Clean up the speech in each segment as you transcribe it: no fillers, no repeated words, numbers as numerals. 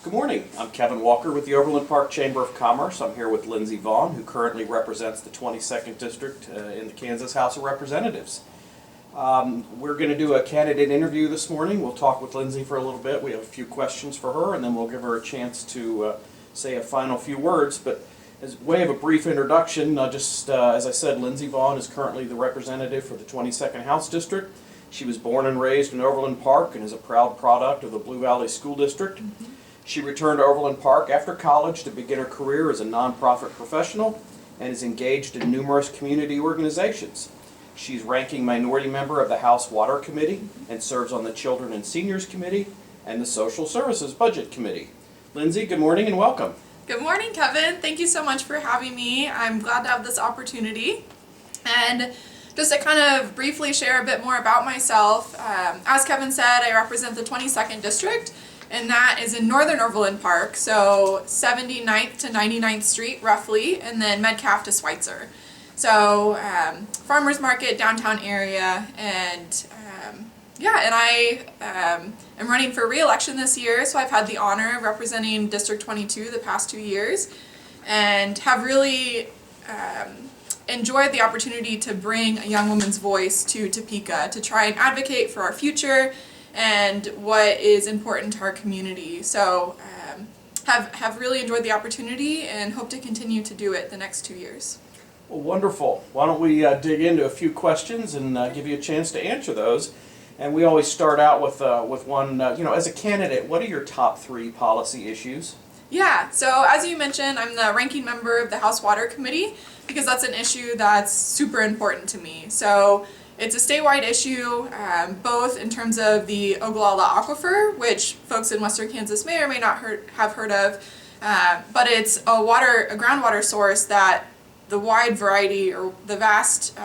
Good morning. I'm Kevin Walker with the Overland Park Chamber of Commerce. I'm here with Lindsay Vaughn, who currently represents the 22nd District in the Kansas House of Representatives. We're going to do a candidate interview this morning. We'll talk with Lindsay for a little bit. We have a few questions for her, and then we'll give her a chance to say a final few words. But as way of a brief introduction, as I said, Lindsay Vaughn is currently the representative for the 22nd House District. She was born and raised in Overland Park and is a proud product of the Blue Valley School District. She returned to Overland Park after college to begin her career as a nonprofit professional and is engaged in numerous community organizations. She's ranking minority member of the House Water Committee and serves on the Children and Seniors Committee and the Social Services Budget Committee. Lindsay, good morning and welcome. Good morning, Kevin. Thank you so much for having me. I'm glad to have this opportunity. And just to kind of briefly share a bit more about myself, as Kevin said, I represent the 22nd District, and that is in northern Overland Park, so 79th to 99th Street roughly, and then Metcalf to Schweitzer. So farmers market, downtown area, and I am running for re-election this year, so I've had the honor of representing District 22 the past 2 years, and have really enjoyed the opportunity to bring a young woman's voice to Topeka to try and advocate for our future and what is important to our community. So have really enjoyed the opportunity and hope to continue to do it the next 2 years. Well, wonderful. Why don't we dig into a few questions and give you a chance to answer those. And we always start out with one, as a candidate, what are your top 3 policy issues? Yeah, so as you mentioned, I'm the ranking member of the House Water Committee because that's an issue that's super important to me. So it's a statewide issue, both in terms of the Ogallala Aquifer, which folks in western Kansas may or may not have heard of, but it's a groundwater source that the wide variety or the vast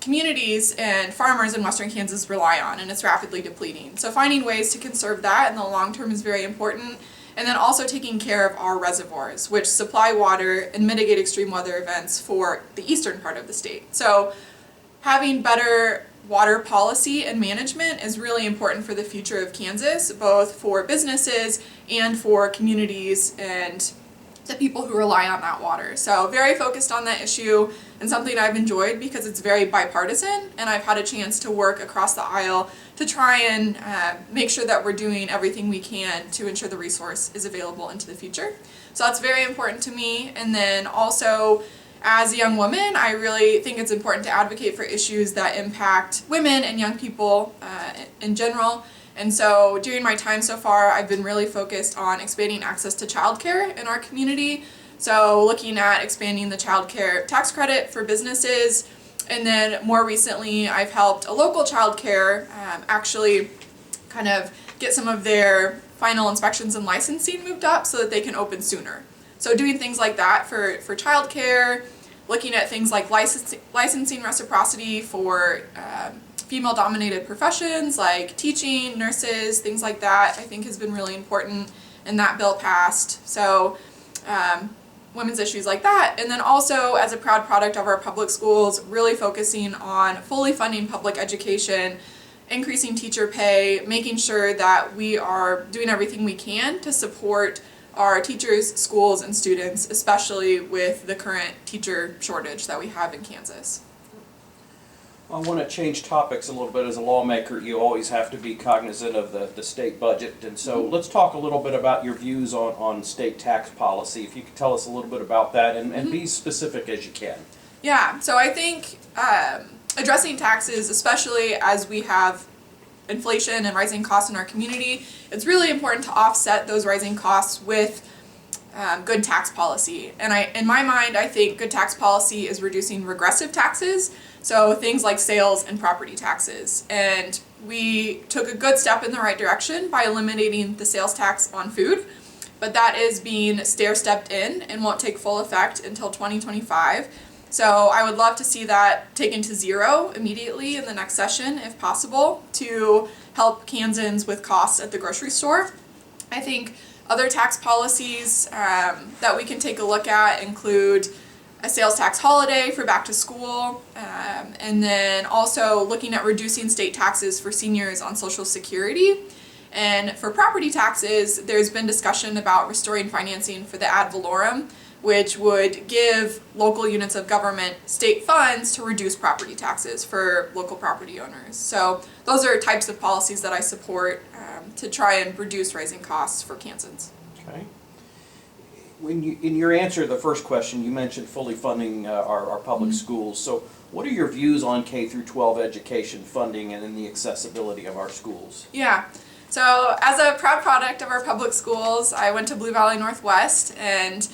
communities and farmers in western Kansas rely on, and it's rapidly depleting. So finding ways to conserve that in the long term is very important. And then also taking care of our reservoirs, which supply water and mitigate extreme weather events for the eastern part of the state. So having better water policy and management is really important for the future of Kansas, both for businesses and for communities and the people who rely on that water. So very focused on that issue, and something I've enjoyed because it's very bipartisan, and I've had a chance to work across the aisle to try and make sure that we're doing everything we can to ensure the resource is available into the future. So that's very important to me. And then also, as a young woman, I really think it's important to advocate for issues that impact women and young people in general. And so during my time so far, I've been really focused on expanding access to childcare in our community. So looking at expanding the childcare tax credit for businesses. And then more recently, I've helped a local childcare actually kind of get some of their final inspections and licensing moved up so that they can open sooner. So doing things like that for childcare, looking at things like licensing reciprocity for female-dominated professions like teaching, nurses, things like that, I think has been really important, and that bill passed. So women's issues like that. And then also, as a proud product of our public schools, really focusing on fully funding public education, increasing teacher pay, making sure that we are doing everything we can to support our teachers, schools, and students, especially with the current teacher shortage that we have in Kansas. I want to change topics a little bit. As a lawmaker, you always have to be cognizant of the state budget. And so let's talk a little bit about your views on state tax policy. If you could tell us a little bit about that and be specific as you can. Yeah, so I think addressing taxes, especially as we have inflation and rising costs in our community, it's really important to offset those rising costs with good tax policy. And in my mind, I think good tax policy is reducing regressive taxes, so things like sales and property taxes. And we took a good step in the right direction by eliminating the sales tax on food, but that is being stair-stepped in and won't take full effect until 2025. So I would love to see that taken to zero immediately in the next session, if possible, to help Kansans with costs at the grocery store. I think other tax policies that we can take a look at include a sales tax holiday for back to school, and then also looking at reducing state taxes for seniors on Social Security, And for property taxes, there's been discussion about restoring financing for the ad valorem, which would give local units of government state funds to reduce property taxes for local property owners. So those are types of policies that I support to try and reduce rising costs for Kansans. Okay. In your answer to the first question, you mentioned fully funding our public schools. So what are your views on K through 12 education funding and in the accessibility of our schools? Yeah. So as a proud product of our public schools, I went to Blue Valley Northwest, and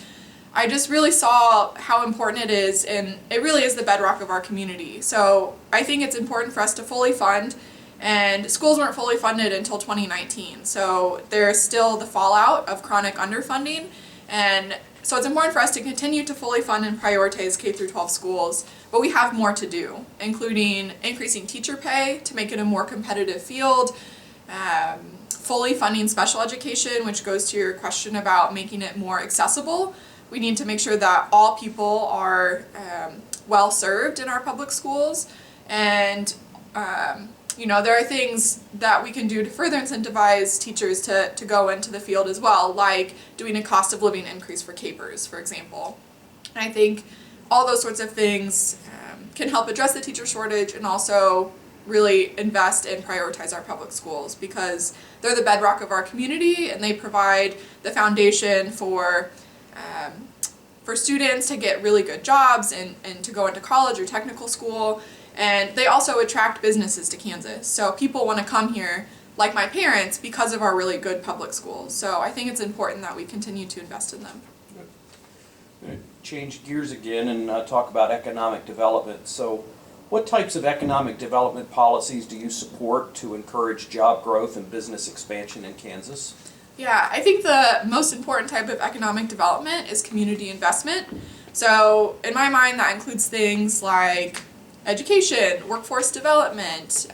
I just really saw how important it is, and it really is the bedrock of our community. So I think it's important for us to fully fund, and schools weren't fully funded until 2019. So there's still the fallout of chronic underfunding, and so it's important for us to continue to fully fund and prioritize K through 12 schools, but we have more to do, including increasing teacher pay to make it a more competitive field, fully funding special education, which goes to your question about making it more accessible. We need to make sure that all people are well served in our public schools, and there are things that we can do to further incentivize teachers to go into the field as well, like doing a cost of living increase for capers, for example. And I think all those sorts of things can help address the teacher shortage and also really invest and prioritize our public schools, because they're the bedrock of our community and they provide the foundation for students to get really good jobs and to go into college or technical school. And they also attract businesses to Kansas. So people want to come here, like my parents, because of our really good public schools. So I think it's important that we continue to invest in them. I'm going to change gears again and talk about economic development. So what types of economic development policies do you support to encourage job growth and business expansion in Kansas? Yeah, I think the most important type of economic development is community investment. So in my mind, that includes things like education, workforce development,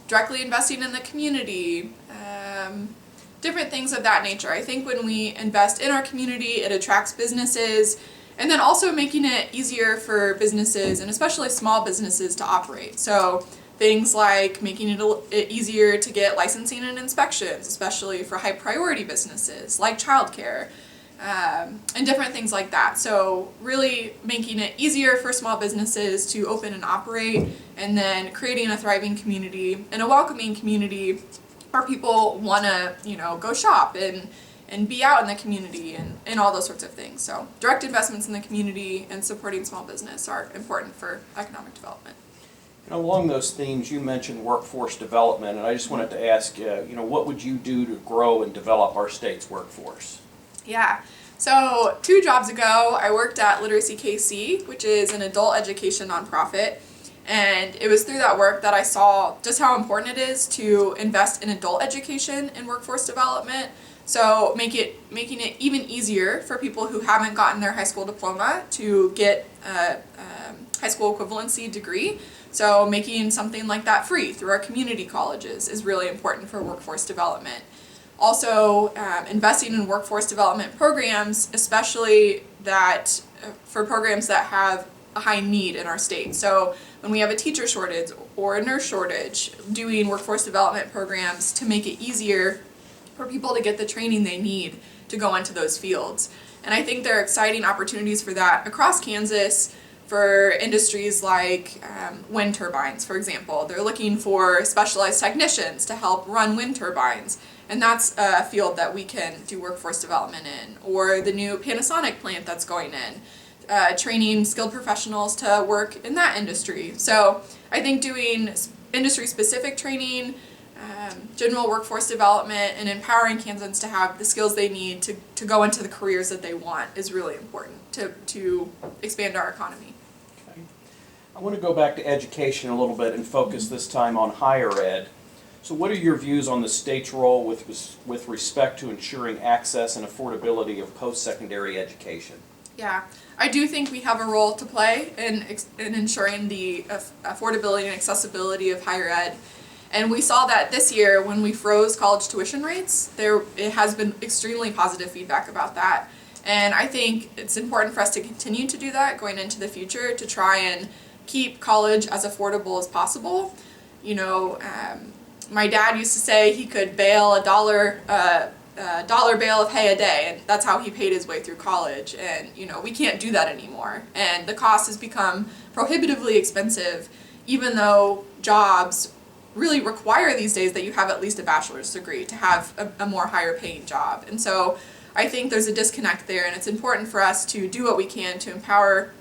directly investing in the community, different things of that nature. I think when we invest in our community, it attracts businesses, and then also making it easier for businesses, and especially small businesses, to operate. So things like making it easier to get licensing and inspections, especially for high priority businesses like childcare, and different things like that. So really making it easier for small businesses to open and operate, and then creating a thriving community and a welcoming community where people want to, go shop and be out in the community and all those sorts of things. So direct investments in the community and supporting small business are important for economic development. And along those themes, you mentioned workforce development, and I just wanted to ask, what would you do to grow and develop our state's workforce? Yeah. So 2 jobs ago, I worked at Literacy KC, which is an adult education nonprofit. And it was through that work that I saw just how important it is to invest in adult education and workforce development. So making it even easier for people who haven't gotten their high school diploma to get a high school equivalency degree. So making something like that free through our community colleges is really important for workforce development. Also, investing in workforce development programs, especially for programs that have a high need in our state. So when we have a teacher shortage or a nurse shortage, doing workforce development programs to make it easier for people to get the training they need to go into those fields. And I think there are exciting opportunities for that across Kansas for industries like wind turbines, for example. They're looking for specialized technicians to help run wind turbines. And that's a field that we can do workforce development in. Or the new Panasonic plant that's going in, training skilled professionals to work in that industry. So I think doing industry-specific training, general workforce development, and empowering Kansans to have the skills they need to go into the careers that they want is really important to expand our economy. Okay. I want to go back to education a little bit and focus this time on higher ed. So what are your views on the state's role with respect to ensuring access and affordability of post-secondary education? Yeah, I do think we have a role to play in ensuring the affordability and accessibility of higher ed. And we saw that this year when we froze college tuition rates. It has been extremely positive feedback about that. And I think it's important for us to continue to do that going into the future to try and keep college as affordable as possible. my dad used to say he could bale a dollar bale of hay a day, and that's how he paid his way through college. And we can't do that anymore, and the cost has become prohibitively expensive, even though jobs really require these days that you have at least a bachelor's degree to have a more higher paying job. And so I think there's a disconnect there, and it's important for us to do what we can to empower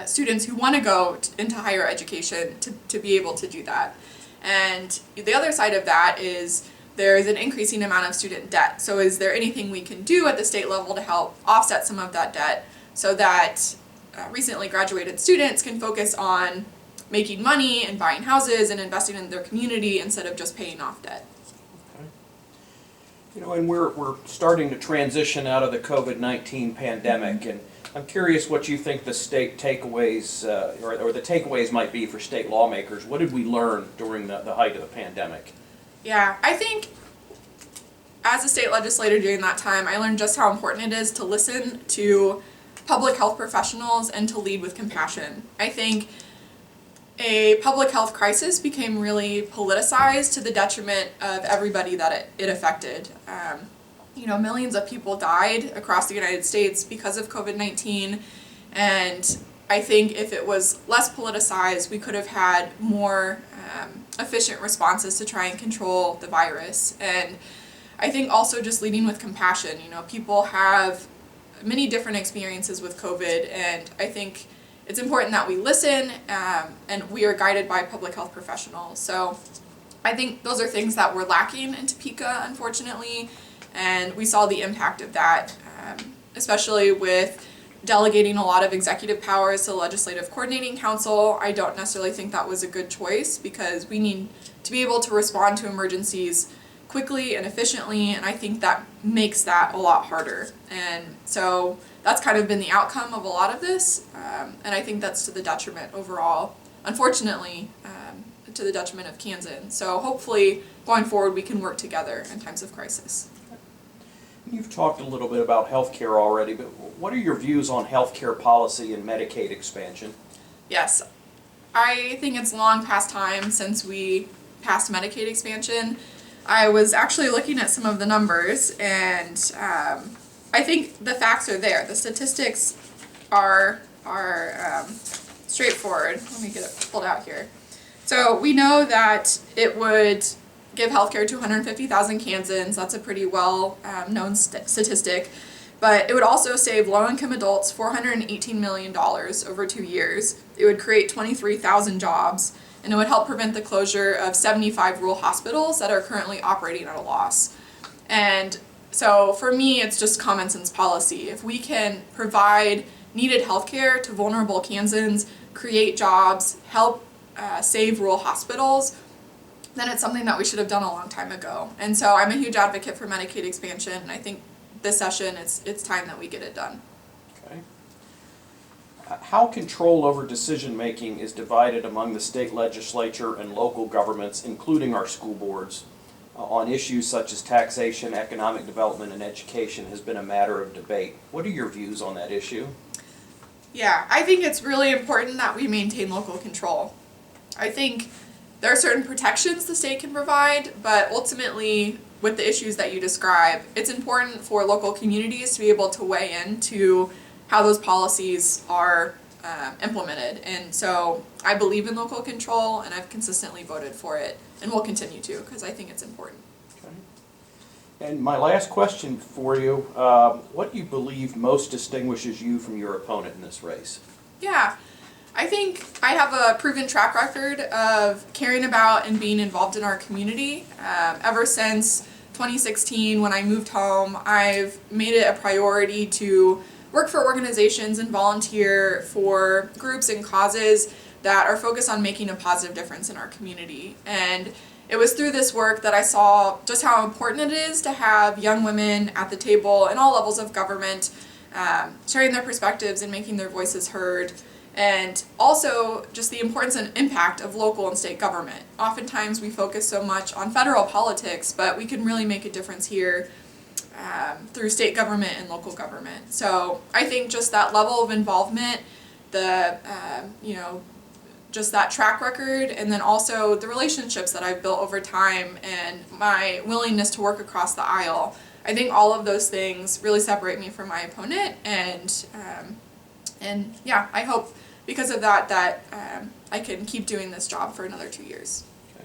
students who want to go into higher education to be able to do that. And the other side of that is there is an increasing amount of student debt. So is there anything we can do at the state level to help offset some of that debt so that recently graduated students can focus on making money and buying houses and investing in their community instead of just paying off debt? Okay. And we're starting to transition out of the COVID-19 pandemic, and I'm curious what you think the state takeaways or the takeaways might be for state lawmakers. What did we learn during the height of the pandemic? Yeah, I think as a state legislator during that time, I learned just how important it is to listen to public health professionals and to lead with compassion. I think a public health crisis became really politicized to the detriment of everybody that it affected. Millions of people died across the United States because of COVID-19, and I think if it was less politicized, we could have had more efficient responses to try and control the virus. And I think also just leading with compassion. People have many different experiences with COVID, and I think it's important that we listen, and we are guided by public health professionals. So I think those are things that were lacking in Topeka, unfortunately, and we saw the impact of that, especially with delegating a lot of executive powers to the Legislative Coordinating Council. I don't necessarily think that was a good choice because we need to be able to respond to emergencies quickly and efficiently, and I think that makes that a lot harder. And so that's kind of been the outcome of a lot of this, and I think that's to the detriment overall, unfortunately, to the detriment of Kansas. So hopefully going forward we can work together in times of crisis. You've talked a little bit about healthcare already, but what are your views on healthcare policy and Medicaid expansion? Yes, I think it's long past time since we passed Medicaid expansion. I was actually looking at some of the numbers, and I think the facts are there. The statistics are straightforward. Let me get it pulled out here. So we know that it would give healthcare to 150,000 Kansans. That's a pretty well known statistic. But it would also save low-income adults $418 million over 2 years. It would create 23,000 jobs, and it would help prevent the closure of 75 rural hospitals that are currently operating at a loss. And so for me, it's just common sense policy. If we can provide needed healthcare to vulnerable Kansans, create jobs, help save rural hospitals, then it's something that we should have done a long time ago. And so I'm a huge advocate for Medicaid expansion, and I think this session it's time that we get it done. Okay. How control over decision making is divided among the state legislature and local governments, including our school boards, on issues such as taxation, economic development, and education has been a matter of debate. What are your views on that issue? Yeah, I think it's really important that we maintain local control. I think there are certain protections the state can provide, but ultimately, with the issues that you describe, it's important for local communities to be able to weigh into how those policies are implemented. And so I believe in local control, and I've consistently voted for it, and will continue to, because I think it's important. Okay. And my last question for you, what do you believe most distinguishes you from your opponent in this race? Yeah. I think I have a proven track record of caring about and being involved in our community. Ever since 2016, when I moved home, I've made it a priority to work for organizations and volunteer for groups and causes that are focused on making a positive difference in our community. And it was through this work that I saw just how important it is to have young women at the table in all levels of government, sharing their perspectives and making their voices heard. And also just the importance and impact of local and state government. Oftentimes we focus so much on federal politics, but we can really make a difference here through state government and local government. So I think just that level of involvement, the just that track record, and then also the relationships that I've built over time and my willingness to work across the aisle. I think all of those things really separate me from my opponent, and yeah, I hope because of that I can keep doing this job for another 2 years. Okay.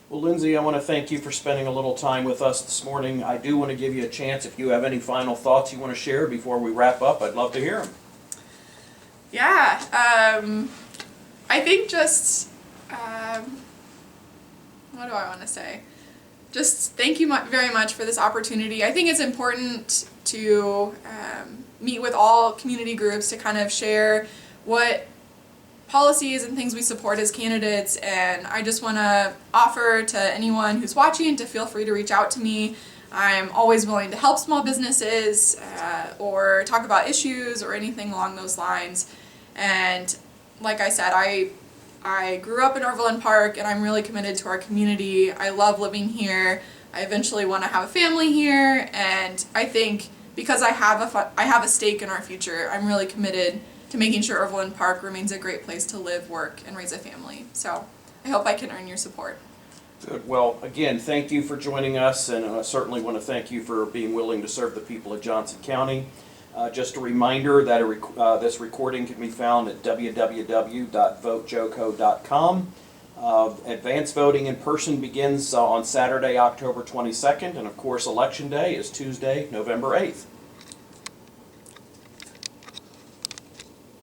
Well, Lindsay, I want to thank you for spending a little time with us this morning. I do want to give you a chance, if you have any final thoughts you want to share before we wrap up, I'd love to hear them. Yeah, I think just, what do I want to say? Just thank you very much for this opportunity. I think it's important to meet with all community groups to kind of share what policies and things we support as candidates, and I just want to offer to anyone who's watching to feel free to reach out to me. I'm always willing to help small businesses or talk about issues or anything along those lines. And like I said, I grew up in Overland Park, and I'm really committed to our community. I love living here. I eventually want to have a family here, and I think because I have a stake in our future, I'm really committed to making sure Overland Park remains a great place to live, work, and raise a family. So I hope I can earn your support. Good. Well, again, thank you for joining us, and I certainly want to thank you for being willing to serve the people of Johnson County. Just a reminder that this recording can be found at www.votejoco.com. Advanced voting in person begins on Saturday, October 22nd, and of course Election Day is Tuesday, November 8th.